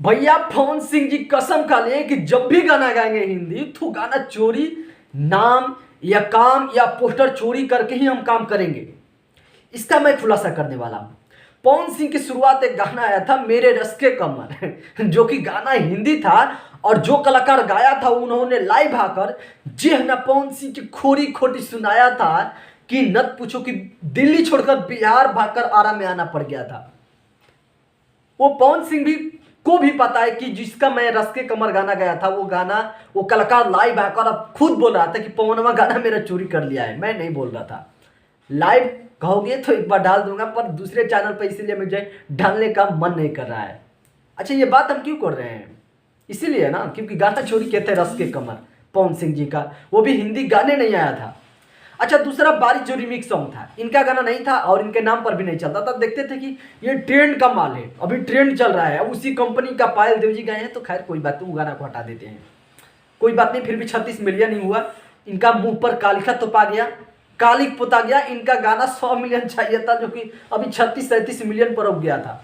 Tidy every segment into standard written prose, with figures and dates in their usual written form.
भैया पवन सिंह जी कसम खा लिए कि जब भी गाना गाएंगे हिंदी तो गाना चोरी नाम या काम या पोस्टर चोरी करके ही हम काम करेंगे। इसका मैं खुलासा करने वाला हूं। पवन सिंह की शुरुआत एक गाना आया था मेरे रस के कमर जो कि गाना हिंदी था और जो कलाकार गाया था उन्होंने लाइव आकर जी ना पवन सिंह की खोरी खोटी सुनाया था कि नत पूछो कि दिल्ली छोड़कर बिहार भागकर आरा में आना पड़ गया था। वो पवन सिंह भी को भी पता है कि जिसका मैं रस के कमर गाना गाया था वो गाना वो कलाकार लाइव आकर अब खुद बोल रहा था कि पवनवा गाना मेरा चोरी कर लिया है। मैं नहीं बोल रहा था। लाइव कहोगे तो एक बार डाल दूंगा पर दूसरे चैनल पर इसीलिए मुझे डालने का मन नहीं कर रहा है। अच्छा ये बात हम क्यों कर रहे हैं? इसीलिए ना क्योंकि गाना चोरी कहते हैं रस के कमर पवन सिंह जी का, वो भी हिंदी गाने नहीं आया था। अच्छा दूसरा बारिश जो रिमिक्स सॉन्ग था इनका गाना नहीं था और इनके नाम पर भी नहीं चलता था। देखते थे कि ये ट्रेंड का माल है, अभी ट्रेंड चल रहा है, अब उसी कंपनी का पायल देव जी गए हैं तो खैर कोई बात नहीं, वो गाना को हटा देते हैं, कोई बात नहीं। फिर भी 36 मिलियन ही हुआ, इनका मुंह पर कालिखा तोपा गया, कालिक पोता गया। इनका गाना 100 मिलियन चाहिए था जो कि अभी 36-37 मिलियन पर रुक गया था।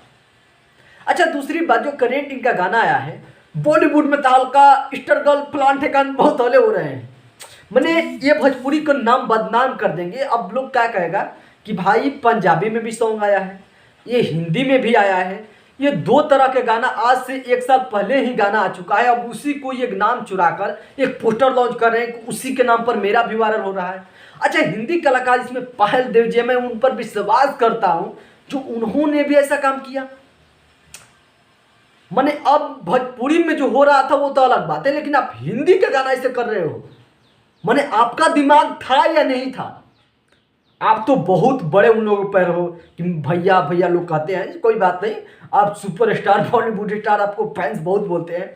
अच्छा दूसरी बात जो करेंट इनका गाना आया है बॉलीवुड में तहलका स्ट्रगल प्लांट ठिकान बहुत हौले हो रहे हैं। मैंने ये भोजपुरी को नाम बदनाम कर देंगे। अब लोग क्या कहेगा कि भाई पंजाबी में भी सॉन्ग आया है, ये हिंदी में भी आया है, ये दो तरह के गाना आज से 1 साल पहले ही गाना आ चुका है, अब उसी को एक नाम चुराकर एक पोस्टर लॉन्च कर रहे हैं, उसी के नाम पर मेरा भी वायरल हो रहा है। अच्छा हिंदी कलाकार इसमें पायल देव जी, मैं उन पर विश्वास करता हूं जो उन्होंने भी ऐसा काम किया। मैंने अब भोजपुरी में जो हो रहा था वो तो अलग बात है, लेकिन आप हिंदी का गाना ऐसे कर रहे हो, मैंने आपका दिमाग था या नहीं था? आप तो बहुत बड़े उन लोगों पर हो कि भैया भैया लोग कहते हैं, कोई बात नहीं, आप सुपरस्टार बॉलीवुड स्टार, आपको फैंस बहुत बोलते हैं।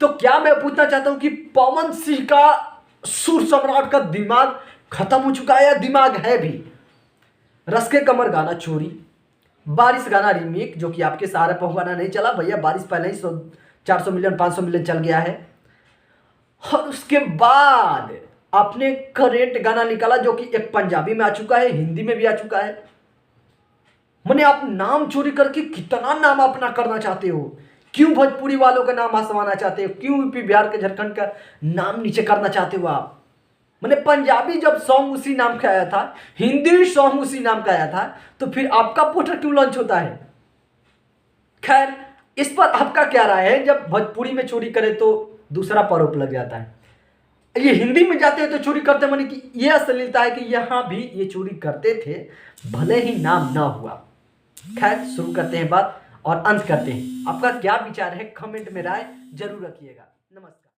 तो क्या मैं पूछना चाहता हूं कि पवन सिंह का सुर सम्राट का दिमाग खत्म हो चुका है या दिमाग है भी? रस के कमर गाना चोरी, बारिश गाना रीमेक जो कि आपके सहारे पर गाना नहीं चला भैया, बारिश पहले ही 400 मिलियन 500 मिलियन चल गया है। और उसके बाद आपने करेंट गाना निकाला जो कि एक पंजाबी में आ चुका है, हिंदी में भी आ चुका है। मैंने आप नाम चोरी करके कितना नाम अपना करना चाहते हो? क्यों भोजपुरी वालों का नाम आसमाना चाहते हो? क्यों यूपी बिहार के झारखंड का नाम नीचे करना चाहते हो आप? मैंने पंजाबी जब सॉन्ग उसी नाम का आया था, हिंदी सॉन्ग उसी नाम का आया था, तो फिर आपका पोस्टर क्यों लॉन्च होता है? खैर इस पर आपका क्या राय है? जब भोजपुरी में चोरी करे तो दूसरा आरोप लग जाता है, ये हिंदी में जाते हैं तो चोरी करते, माने कि ये अश्लीलता है कि यहाँ भी ये चोरी करते थे भले ही नाम ना हुआ। खैर शुरू करते हैं बात और अंत करते हैं। आपका क्या विचार है कमेंट में राय जरूर रखिएगा। नमस्कार।